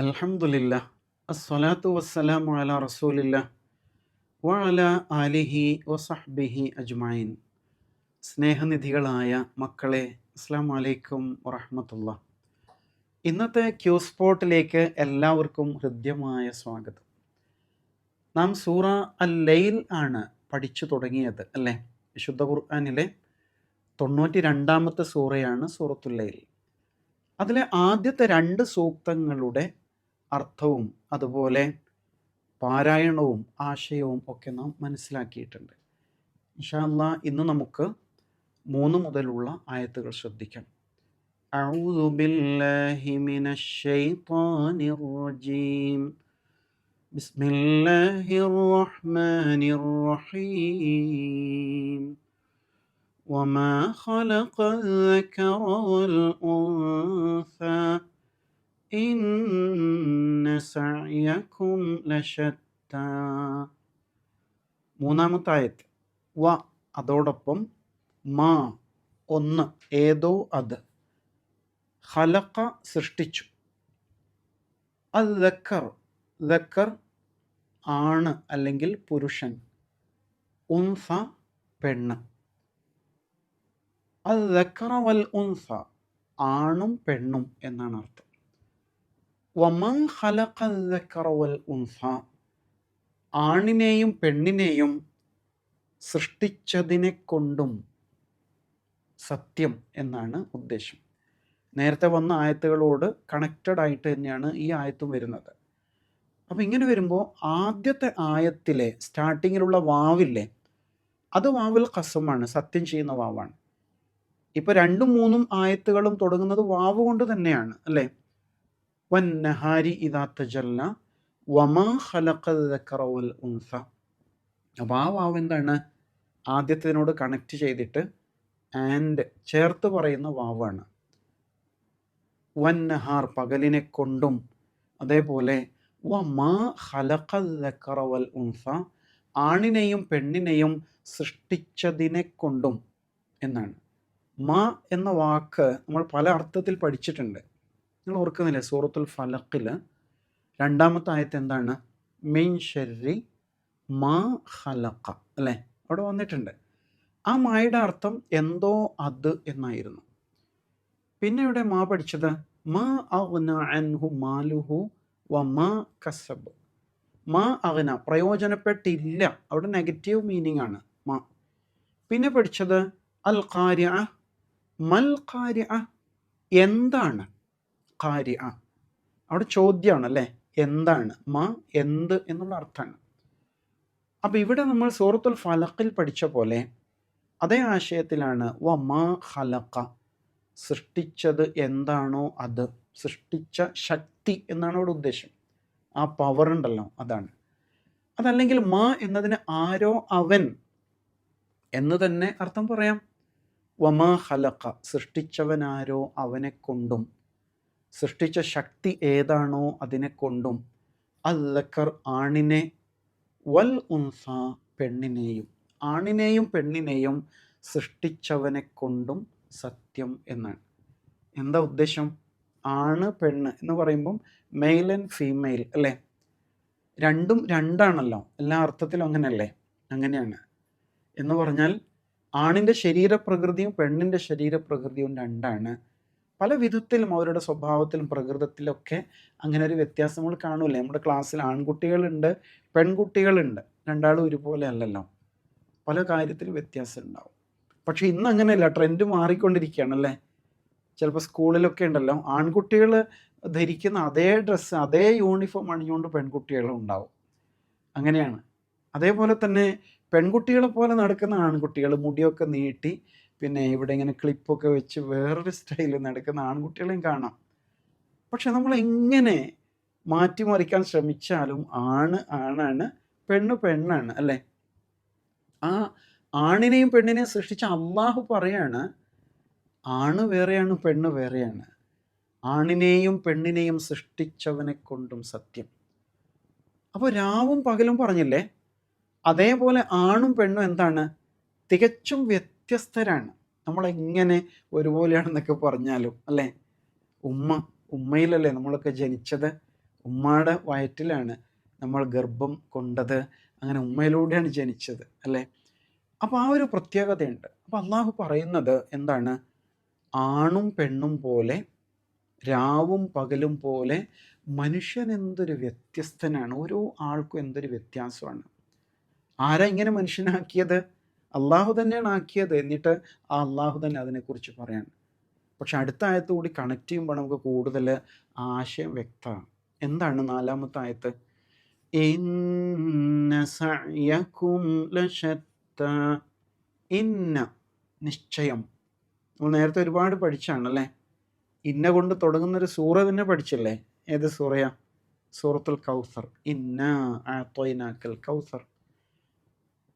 അൽഹംദുലില്ലാ അസ്സലാത്തു വസ്സലാമു അലാ റസൂലില്ലാ വഅലാ ആലിഹി വസഹ്ബിഹി അജ്മഈൻ. സ്നേഹനിധികളായ മക്കളെ, അസ്സലാമു അലൈക്കും വറഹ്മത്തുള്ളാഹി. ഇന്നത്തെ ക്യൂ സ്പോട്ടിലേക്ക് എല്ലാവർക്കും ഹൃദ്യമായ സ്വാഗതം. നാം സൂറ അൽ ലൈൽ ആണ് പഠിച്ചു തുടങ്ങിയത് അല്ലേ? വിശുദ്ധ ഖുർആനിലെ 92ാമത്തെ സൂറയാണ് സൂറത്തുൽ ലൈൽ. അതിലെ ആദ്യത്തെ 2 സൂക്തങ്ങളുടെ അർത്ഥവും അതുപോലെ പാരായണവും ആശയവും ഒക്കെ നാം മനസ്സിലാക്കിയിട്ടുണ്ട്. ഇൻഷാ അല്ലാഹ് ഇന്ന് നമുക്ക് 3 മുതലുള്ള ആയത്തുകൾ ശ്രദ്ധിക്കാം. അഊദു ബില്ലാഹി മിനശ് ശൈത്വാനിർ റജീം. ബിസ്മില്ലാഹിർ റഹ്മാനിർ റഹീം. വമാ ഖലഖൽ ദക്കറ വൽ ഉൻസാ ഇന്ന സഅയകും ലശത്താ. 3-ാമത്തെ ആയത്ത് വ അതോടൊപ്പം മാ ഒന്ന് ഏതോ അത് ഖലഖ സൃഷ്ടിച്ചു അൽ ദക്കർ ദക്കർ ആണ് അല്ലെങ്കിൽ പുരുഷൻ, ഉൻസ പെണ്ണ്. അൽ ദക്കറ വൽ ഉൻസ ആണും പെണ്ണും എന്നാണ് അർത്ഥം. വമൻ ഖലഖൽ ദക്കറ വൽ ഉൻസ ആണിനെയും പെണ്ണിനെയും സൃഷ്ടിച്ചതിനെ കൊണ്ടും സത്യം എന്നാണ് ഉദ്ദേശം. നേരത്തെ വന്ന ആയത്തുകളോട് കണക്റ്റഡ് ആയിട്ട് തന്നെയാണ് ഈ ആയത്തും വരുന്നത്. അപ്പം ഇങ്ങനെ വരുമ്പോൾ ആദ്യത്തെ ആയത്തിലെ സ്റ്റാർട്ടിങ്ങിലുള്ള വാവില്ലേ, അത് വാവിൽ ഖസമാണ്, സത്യം ചെയ്യുന്ന വാവാണ്. ഇപ്പോൾ 2ഉം 3ഉം ആയത്തുകളും തുടങ്ങുന്നത് വാവ് കൊണ്ട് തന്നെയാണ് അല്ലേ? വന്നഹാരി ഇദാ തജല്ല വമാ ഖലഖൽ ദക്കറ വൽ ഉൻസ. അപ്പോൾ ആ വാവ് എന്താണ്? ആദ്യത്തിനോട് കണക്ട് ചെയ്തിട്ട് ആൻഡ് ചേർത്ത് പറയുന്ന വാവാണ്. വന്നഹാർ പകലിനെ കൊണ്ടും, അതേപോലെ വമാ ഖലഖൽ ദക്കറ വൽ ഉൻസ ആണിനെയും പെണ്ണിനെയും സൃഷ്ടിച്ചതിനെ കൊണ്ടും എന്നാണ്. മാ എന്ന വാക്ക് നമ്മൾ പല അർത്ഥത്തിൽ പഠിച്ചിട്ടുണ്ട്. നിങ്ങൾ ഓർക്കുന്നില്ലേ? സൂറത്തുൽ ഫലഖിൽ 2ാമത്തെ ആയത്ത് എന്താണ്? മിൻ ശർരി മാ ഖലഖ അല്ലേ? അവിടെ വന്നിട്ടുണ്ട്. ആ മായുടെ അർത്ഥം എന്തോ അത് എന്നായിരുന്നു. പിന്നെ ഇവിടെ മാ പഠിച്ചത് മാ അഗ്ന അൻഹു മാലുഹു വമാ കസബ്. മാ അഗ്ന പ്രയോജനപ്പെട്ടില്ല, അവിടെ നെഗറ്റീവ് മീനിങ് ആണ് മാ. പിന്നെ പഠിച്ചത് അൽ ഖാരിഅ. മൽ ഖാരിഅ എന്താണ്? ഖാരിഅ അവിടെ ചോദ്യമാണ് അല്ലേ? എന്താണ്? മാ എന്ത് എന്നുള്ള അർത്ഥമാണ്. അപ്പം ഇവിടെ നമ്മൾ സൂറത്തുൽ ഫലഖിൽ പഠിച്ച പോലെ അതേ ആശയത്തിലാണ് വമാ ഖലഖ സൃഷ്ടിച്ചത് എന്താണോ അത്, സൃഷ്ടിച്ച ശക്തി എന്നാണ് അവിടെ ഉദ്ദേശം. ആ പവർ ഉണ്ടല്ലോ, അതാണ്. അതല്ലെങ്കിൽ മാ എന്നതിന് ആരോ അവൻ എന്ന് തന്നെ അർത്ഥം പറയാം. വമാ ഖലഖ സൃഷ്ടിച്ചവനാരോ അവനെ കൊണ്ടും, സൃഷ്ടിച്ച ശക്തി ഏതാണോ അതിനെ കൊണ്ടും, അൽ ദക്കർ ആണിനെ, വൽ ഉൻസ പെണ്ണിനെയും, ആണിനെയും പെണ്ണിനെയും സൃഷ്ടിച്ചവനെ കൊണ്ടും സത്യം എന്നാണ്. എന്താ ഉദ്ദേശം? ആണ് പെണ്ണ് എന്ന് പറയുമ്പം മെയിൽ ആൻഡ് ഫീമെയിൽ അല്ലേ? രണ്ടും രണ്ടാണല്ലോ, എല്ലാ അർത്ഥത്തിലും അങ്ങനെയല്ലേ? അങ്ങനെയാണ്. എന്ന് പറഞ്ഞാൽ ആണിൻ്റെ ശരീരപ്രകൃതിയും പെണ്ണിൻ്റെ ശരീരപ്രകൃതിയും രണ്ടാണ്. പല വിധത്തിലും അവരുടെ സ്വഭാവത്തിലും പ്രകൃതത്തിലൊക്കെ അങ്ങനെ ഒരു വ്യത്യാസം നമ്മൾ കാണൂലേ? നമ്മുടെ ക്ലാസ്സിൽ ആൺകുട്ടികളുണ്ട്, പെൺകുട്ടികളുണ്ട്, രണ്ടാളും ഒരുപോലെ അല്ലല്ലോ. പല കാര്യത്തിൽ വ്യത്യാസം ഉണ്ടാവും. പക്ഷെ ഇന്ന് അങ്ങനെയല്ല, ട്രെൻഡ് മാറിക്കൊണ്ടിരിക്കുകയാണല്ലേ? ചിലപ്പോൾ സ്കൂളിലൊക്കെ ഉണ്ടല്ലോ, ആൺകുട്ടികൾ ധരിക്കുന്ന അതേ ഡ്രസ്സ്, അതേ യൂണിഫോം അണിഞ്ഞുകൊണ്ട് പെൺകുട്ടികളും ഉണ്ടാവും. അങ്ങനെയാണ്. അതേപോലെ തന്നെ പെൺകുട്ടികളെ പോലെ നടക്കുന്ന ആൺകുട്ടികൾ, മുടിയൊക്കെ നീട്ടി പിന്നെ ഇവിടെ ഇങ്ങനെ ക്ലിപ്പൊക്കെ വെച്ച് വേറൊരു സ്റ്റൈലിൽ നടക്കുന്ന ആൺകുട്ടികളെയും കാണാം. പക്ഷെ നമ്മൾ എങ്ങനെ മാറ്റിമറിക്കാൻ ശ്രമിച്ചാലും ആണ് ആണാണ്, പെണ്ണ് പെണ്ണാണ് അല്ലേ? ആ ആണിനെയും പെണ്ണിനെയും സൃഷ്ടിച്ച അള്ളാഹു പറയാണ് ആണ് വേറെയാണ്, പെണ്ണ് വേറെയാണ്. ആണിനെയും പെണ്ണിനെയും സൃഷ്ടിച്ചവനെ കൊണ്ടും സത്യം. അപ്പോൾ രാവും പകലും പറഞ്ഞില്ലേ? അതേപോലെ ആണും പെണ്ണും എന്താണ്? തികച്ചും വ്യത്യസ്തരാണ്. നമ്മളെങ്ങനെ ഒരുപോലെയാണെന്നൊക്കെ പറഞ്ഞാലും അല്ലേ? ഉമ്മയിലല്ലേ നമ്മളൊക്കെ ജനിച്ചത്? ഉമ്മയുടെ വയറ്റിലാണ് നമ്മൾ ഗർഭം കൊണ്ടത്, അങ്ങനെ ഉമ്മയിലൂടെയാണ് ജനിച്ചത് അല്ലേ. അപ്പോൾ ആ ഒരു പ്രത്യേകതയുണ്ട്. അപ്പോൾ അള്ളാഹു പറയുന്നത് എന്താണ്? ആണും പെണ്ണും പോലെ, രാവും പകലും പോലെ മനുഷ്യൻ എന്തൊരു വ്യത്യസ്തനാണ്. ഓരോ ആൾക്കും എന്തൊരു വ്യത്യാസമാണ്. ആരാ ഇങ്ങനെ മനുഷ്യനാക്കിയത്? അള്ളാഹു തന്നെയാണ് ആക്കിയത്. എന്നിട്ട് ആ അള്ളാഹു തന്നെ അതിനെക്കുറിച്ച് പറയാണ്. പക്ഷെ അടുത്ത ആയത്ത് കൂടി കണക്ട് ചെയ്യുമ്പോൾ നമുക്ക് കൂടുതൽ ആശയം വ്യക്തമാണ്. എന്താണ് 4-ാമത്തെ ആയത്ത്? ഇന്ന സഅയകും ലശത്താ. ഇന്ന, നിശ്ചയം. നമ്മൾ നേരത്തെ ഒരുപാട് പഠിച്ചാണല്ലേ. ഇന്ന കൊണ്ട് തുടങ്ങുന്നൊരു സൂറ തന്നെ പഠിച്ചില്ലേ? ഏത് സൂറയാ? സൂറത്തുൽ കൗസർ. ഇന്നാ അഅ്തൈനാക്കൽ കൗസർ.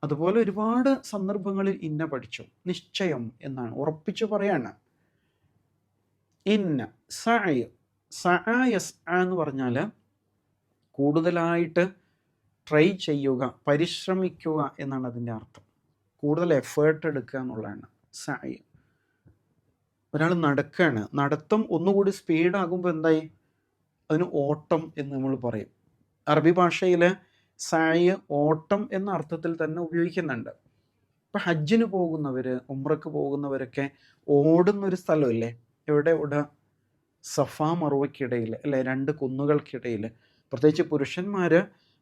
അതുപോലെ ഒരുപാട് സന്ദർഭങ്ങളിൽ ഇന്ന പഠിച്ചു. നിശ്ചയം എന്നാണ്, ഉറപ്പിച്ചു പറയാണ്. ഇന്ന സഅയ, സഅ യസ്അ എന്ന് പറഞ്ഞാൽ കൂടുതലായിട്ട് ട്രൈ ചെയ്യുക, പരിശ്രമിക്കുക എന്നാണ് അതിൻ്റെ അർത്ഥം. കൂടുതൽ എഫേർട്ട് എടുക്കുക എന്നുള്ളതാണ് സഅയ. ഒരാൾ നടക്കുകയാണ്, നടത്തം ഒന്നുകൂടി സ്പീഡാകുമ്പോൾ എന്തായി? അതിന് ഓട്ടം എന്ന് നമ്മൾ പറയും. അറബി ഭാഷയിൽ സഅയ് ഓട്ടം എന്ന അർത്ഥത്തിൽ തന്നെ ഉപയോഗിക്കുന്നുണ്ട്. ഇപ്പം ഹജ്ജിന് പോകുന്നവർ, ഉംറക്ക് പോകുന്നവരൊക്കെ ഓടുന്നൊരു സ്ഥലമില്ലേ? എവിടെ ഓടുക? സഫാ മറുവയ്ക്കിടയിൽ അല്ലേ, 2 കുന്നുകൾക്കിടയിൽ. പ്രത്യേകിച്ച് പുരുഷന്മാർ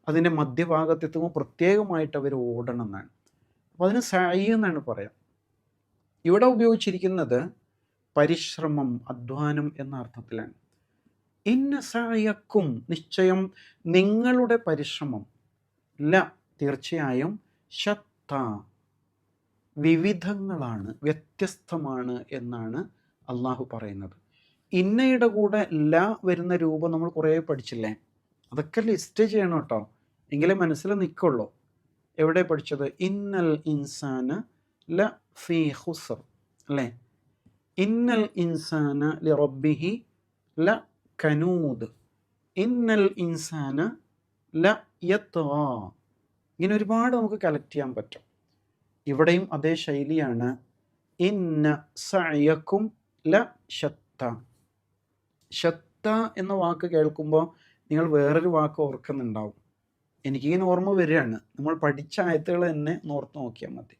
അതിൻ്റെ മധ്യഭാഗത്തെത്തുമ്പോൾ പ്രത്യേകമായിട്ട് അവർ ഓടണം എന്നാണ്. അപ്പോൾ അതിന് സഅയ് എന്നാണ് പറയാം. ഇവിടെ ഉപയോഗിച്ചിരിക്കുന്നത് പരിശ്രമം, അധ്വാനം എന്ന അർത്ഥത്തിലാണ്. ഇന്ന സഅയക്കും, നിശ്ചയം നിങ്ങളുടെ പരിശ്രമം, ല തീർച്ചയായും, ശത്ത വിവിധങ്ങളാണ്, വ്യത്യസ്തമാണ് എന്നാണ് അള്ളാഹു പറയുന്നത്. ഇന്നയുടെ കൂടെ ല വരുന്ന രൂപം നമ്മൾ കുറേ പഠിച്ചില്ലേ? അതൊക്കെ ലിസ്റ്റ് ചെയ്യണം കേട്ടോ, എങ്കിലേ മനസ്സിൽ നിൽക്കുള്ളൂ. എവിടെ പഠിച്ചത്? ഇന്നൽ ഇൻസാന ല ഫീ ഖുസ്ർ അല്ലേ. ഇന്നൽ ഇൻസാന ലി റബ്ബിഹി ല കനൂദ്, ഇന്നൽ ഇൻസാന ല യത്ഗാ. ഇങ്ങനെ ഒരുപാട് നമുക്ക് കളക്ട് ചെയ്യാൻ പറ്റും. ഇവിടെയും അതേ ശൈലിയാണ്. ഇന്ന സഅയക്കും ല ശത്ത. ശത്ത എന്ന വാക്ക് കേൾക്കുമ്പോൾ നിങ്ങൾ വേറൊരു വാക്ക് ഓർക്കുന്നുണ്ടാവും. എനിക്കിങ്ങനെ ഓർമ്മ വരികയാണ്. നമ്മൾ പഠിച്ച ആയത്തുകൾ തന്നെ ഓർത്ത് നോക്കിയാൽ മതി.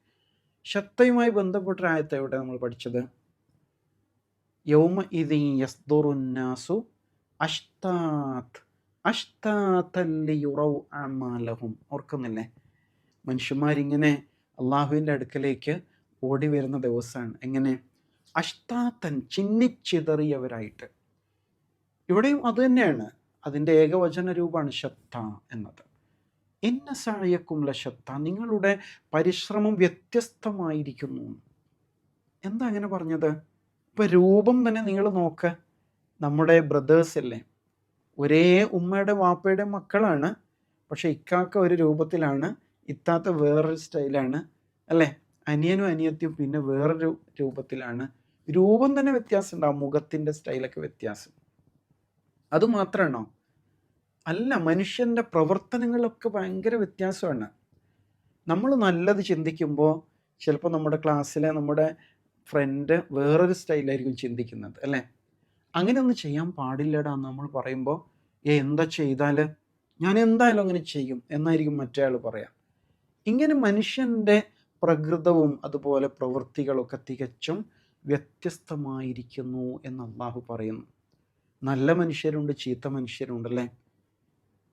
ശത്തയുമായി ബന്ധപ്പെട്ടൊരു ആയത്ത് എവിടെ നമ്മൾ പഠിച്ചത്? യൗമ ഇദി യസ്ദുറുന്നാസു അഷ്താത്ത് അഷ്താത്തൻ ലിയുറൗ അഅമാലഹും. ഓർക്കുന്നില്ലേ? മനുഷ്യന്മാരിങ്ങനെ അള്ളാഹുവിൻ്റെ അടുക്കലേക്ക് ഓടി വരുന്ന ദിവസമാണ്. എങ്ങനെ? അഷ്താത്തൻ, ചിന്നിച്ചിതറിയവരായിട്ട്. ഇവിടെയും അത് തന്നെയാണ്. അതിൻ്റെ ഏകവചന രൂപമാണ് ശത്ത എന്നത്. ഇന്ന സഅയക്കും ലശത്ത, നിങ്ങളുടെ പരിശ്രമം വ്യത്യസ്തമായിരിക്കുന്നു. എന്താ അങ്ങനെ പറഞ്ഞത്? ഇപ്പം രൂപം തന്നെ നിങ്ങൾ നോക്ക്. നമ്മുടെ ബ്രദേഴ്സ് അല്ലേ, ഒരേ ഉമ്മയുടെ വാപ്പയുടെ മക്കളാണ്. പക്ഷെ ഇക്കാക്ക ഒരു രൂപത്തിലാണ്, ഇത്താത്ത വേറൊരു സ്റ്റൈലാണ് അല്ലേ. അനിയനും അനിയത്തിയും പിന്നെ വേറൊരു രൂപത്തിലാണ്. രൂപം തന്നെ വ്യത്യാസം ഉണ്ടാവും, മുഖത്തിൻ്റെ സ്റ്റൈലൊക്കെ വ്യത്യാസം. അതുമാത്രമാണോ? അല്ല, മനുഷ്യൻ്റെ പ്രവർത്തനങ്ങളൊക്കെ ഭയങ്കര വ്യത്യാസമാണ്. നമ്മൾ നല്ലത് ചിന്തിക്കുമ്പോൾ ചിലപ്പോൾ നമ്മുടെ ക്ലാസ്സിലെ നമ്മുടെ ഫ്രണ്ട് വേറൊരു സ്റ്റൈലായിരിക്കും ചിന്തിക്കുന്നത് അല്ലേ. അങ്ങനെയൊന്നും ചെയ്യാൻ പാടില്ലടാ എന്ന് നമ്മൾ പറയുമ്പോൾ, എന്താ ചെയ്താൽ ഞാൻ എന്തായാലും അങ്ങനെ ചെയ്യും എന്നായിരിക്കും മറ്റേ ആൾ പറയാം. ഇങ്ങനെ മനുഷ്യൻ്റെ പ്രകൃതവും അതുപോലെ പ്രവൃത്തികളൊക്കെ തികച്ചും വ്യത്യസ്തമായിരിക്കുന്നു എന്ന് അള്ളാഹു പറയുന്നു. നല്ല മനുഷ്യരുണ്ട്, ചീത്ത മനുഷ്യരുണ്ടല്ലേ.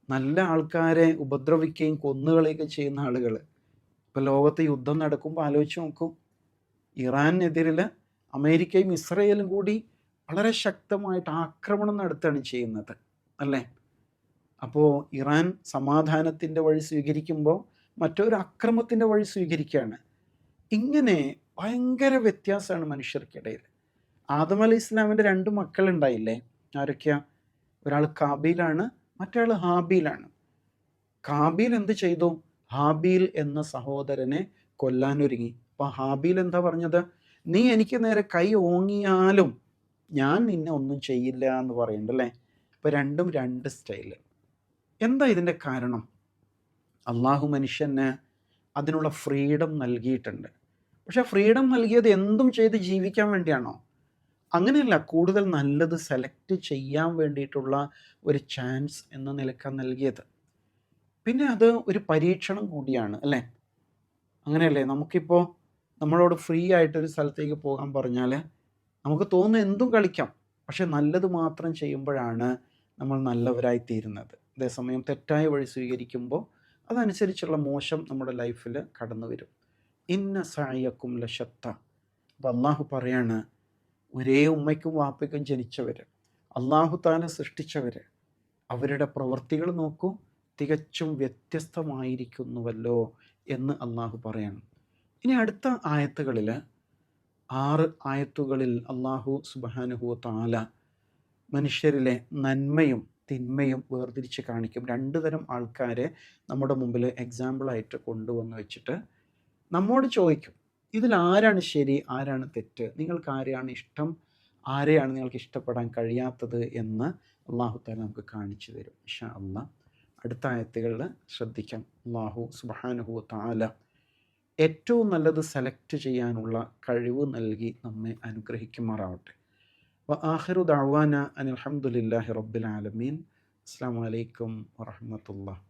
നല്ല ആൾക്കാരെ ഉപദ്രവിക്കുകയും കൊന്നുകളയൊക്കെ ചെയ്യുന്ന ആളുകൾ. ഇപ്പോൾ ലോകത്ത് യുദ്ധം നടക്കുമ്പോൾ ആലോചിച്ച് നോക്കൂ. ഇറാനെതിരിൽ അമേരിക്കയും ഇസ്രയേലും കൂടി വളരെ ശക്തമായിട്ട് ആക്രമണം നടത്തുകയാണ് ചെയ്യുന്നത് അല്ലേ. അപ്പോൾ ഇറാൻ സമാധാനത്തിൻ്റെ വഴി സ്വീകരിക്കുമ്പോൾ മറ്റൊരു അക്രമത്തിൻ്റെ വഴി സ്വീകരിക്കുകയാണ്. ഇങ്ങനെ ഭയങ്കര വ്യത്യാസമാണ് മനുഷ്യർക്കിടയിൽ. ആദം അലൈഹി ഇസ്ലാമിൻ്റെ 2 മക്കളുണ്ടായില്ലേ? ആരൊക്കെയാ? ഒരാൾ കാബീലാണ്, മറ്റേ ആൾ ഹാബീലാണ്. കാബീൽ എന്ത് ചെയ്തു? ഹാബീൽ എന്ന സഹോദരനെ കൊല്ലാനൊരുങ്ങി. അപ്പോൾ ഹാബീൽ എന്താ പറഞ്ഞത്? നീ എനിക്ക് നേരെ കൈ ഓങ്ങിയാലും ഞാൻ നിന്നെ ഒന്നും ചെയ്യില്ല എന്ന് പറയുന്നുണ്ട് അല്ലേ. അപ്പോൾ രണ്ടും 2 സ്റ്റൈല്. എന്താ ഇതിൻ്റെ കാരണം? അള്ളാഹു മനുഷ്യന് അതിനുള്ള ഫ്രീഡം നൽകിയിട്ടുണ്ട്. പക്ഷെ ഫ്രീഡം നൽകിയത് എന്തും ചെയ്ത് ജീവിക്കാൻ വേണ്ടിയാണോ? അങ്ങനെയല്ല, കൂടുതൽ നല്ലത് സെലക്ട് ചെയ്യാൻ വേണ്ടിയിട്ടുള്ള ഒരു ചാൻസ് എന്ന നിലക്കാണ് നൽകിയത്. പിന്നെ അത് ഒരു പരീക്ഷണം കൂടിയാണ് അല്ലേ? അങ്ങനെയല്ലേ? നമുക്കിപ്പോൾ നമ്മളോട് ഫ്രീ ആയിട്ടൊരു സ്ഥലത്തേക്ക് പോകാൻ പറഞ്ഞാൽ നമുക്ക് തോന്നുന്ന എന്തും കളിക്കാം. പക്ഷെ നല്ലത് മാത്രം ചെയ്യുമ്പോഴാണ് നമ്മൾ നല്ലവരായി തീരുന്നത്. അതേസമയം തെറ്റായ വഴി സ്വീകരിക്കുമ്പോൾ അതനുസരിച്ചുള്ള മോശം നമ്മുടെ ലൈഫിൽ കടന്നു വരും. ഇന്ന സഅയക്കും ലശത്ത. അപ്പോൾ അള്ളാഹു പറയാണ്, ഒരേ ഉമ്മയ്ക്കും വാപ്പയ്ക്കും ജനിച്ചവർ, അള്ളാഹു താല സൃഷ്ടിച്ചവർ, അവരുടെ പ്രവൃത്തികൾ നോക്കൂ, തികച്ചും വ്യത്യസ്തമായിരിക്കുന്നുവല്ലോ എന്ന് അള്ളാഹു പറയാണ്. ഇനി അടുത്ത ആയത്തുകളിൽ 6 ആയത്തുകളിൽ അള്ളാഹു സുബ്ഹാനഹു വ തആല മനുഷ്യരിലെ നന്മയും തിന്മയും വേർതിരിച്ച് കാണിക്കും. 2 തരം ആൾക്കാരെ നമ്മുടെ മുമ്പിൽ എക്സാമ്പിളായിട്ട് കൊണ്ടുവന്ന് വെച്ചിട്ട് നമ്മോട് ചോദിക്കും, ഇതിൽ ആരാണ് ശരി, ആരാണ് തെറ്റ്, നിങ്ങൾക്ക് ആരെയാണ് ഇഷ്ടം, ആരെയാണ് നിങ്ങൾക്ക് ഇഷ്ടപ്പെടാൻ കഴിയാത്തത് എന്ന് അള്ളാഹു തആല നമുക്ക് കാണിച്ചു തരും. ഇൻഷാ അല്ലാഹ് അടുത്ത ആയത്തുകളിൽ ശ്രദ്ധിക്കാം. അള്ളാഹു സുബ്ഹാനഹു വ തആല ഏറ്റവും നല്ലത് സെലക്ട് ചെയ്യാനുള്ള കഴിവ് നൽകി നമ്മെ അനുഗ്രഹിക്കുമാറാവട്ടെ. വ ആഖിറു ദഅ്വാന അനിൽ ഹംദുലില്ലാഹി റബ്ബിൽ ആലമീൻ. അസ്സലാമു അലൈക്കും വറഹ്മത്തുള്ളാഹി.